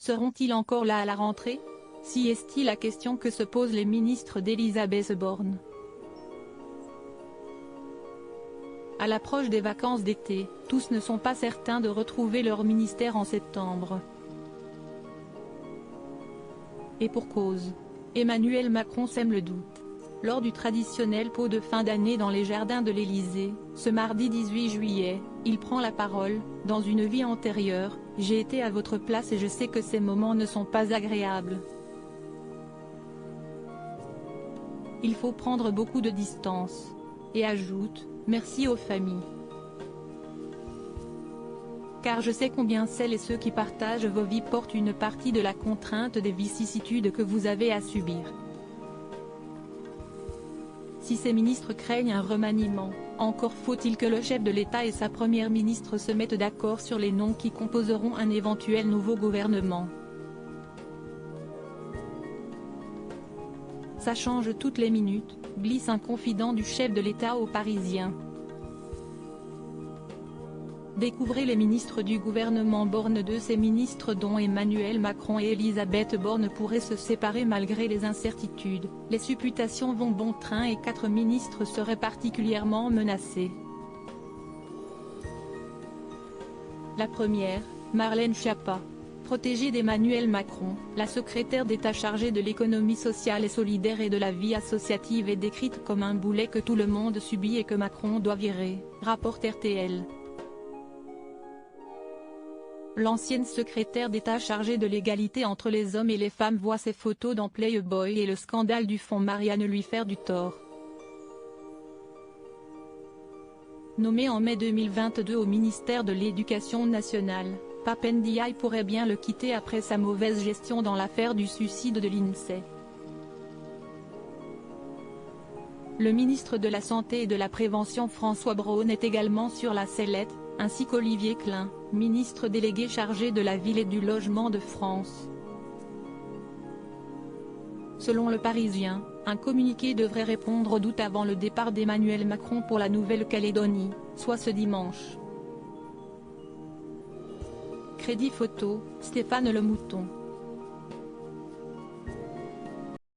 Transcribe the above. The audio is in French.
Seront-ils encore là à la rentrée? Si est-il la question que se posent les ministres d'Elisabeth Borne. À l'approche des vacances d'été, tous ne sont pas certains de retrouver leur ministère en septembre. Et pour cause. Emmanuel Macron sème le doute. Lors du traditionnel pot de fin d'année dans les jardins de l'Élysée, ce mardi 18 juillet, il prend la parole. « Dans une vie antérieure, j'ai été à votre place et je sais que ces moments ne sont pas agréables. Il faut prendre beaucoup de distance. » Et ajoute, « Merci aux familles. Car je sais combien celles et ceux qui partagent vos vies portent une partie de la contrainte des vicissitudes que vous avez à subir. » Si ces ministres craignent un remaniement, encore faut-il que le chef de l'État et sa première ministre se mettent d'accord sur les noms qui composeront un éventuel nouveau gouvernement. Ça change toutes les minutes, glisse un confident du chef de l'État aux Parisiens. Découvrez les ministres du gouvernement Borne. De ces ministres dont Emmanuel Macron et Elisabeth Borne pourraient se séparer malgré les incertitudes, les supputations vont bon train et 4 ministres seraient particulièrement menacés. La première, Marlène Schiappa. Protégée d'Emmanuel Macron, la secrétaire d'État chargée de l'économie sociale et solidaire et de la vie associative est décrite comme un boulet que tout le monde subit et que Macron doit virer, rapporte RTL. L'ancienne secrétaire d'État chargée de l'égalité entre les hommes et les femmes voit ses photos dans Playboy et le scandale du fonds Marianne lui faire du tort. Nommée en mai 2022 au ministère de l'Éducation nationale, Pape Ndiaye pourrait bien le quitter après sa mauvaise gestion dans l'affaire du suicide de l'INSEE. Le ministre de la Santé et de la Prévention François Braun est également sur la sellette, ainsi qu'Olivier Klein, ministre délégué chargé de la Ville et du Logement de France. Selon Le Parisien, un communiqué devrait répondre aux doutes avant le départ d'Emmanuel Macron pour la Nouvelle-Calédonie, soit ce dimanche. Crédit photo, Stéphane Le Mouton.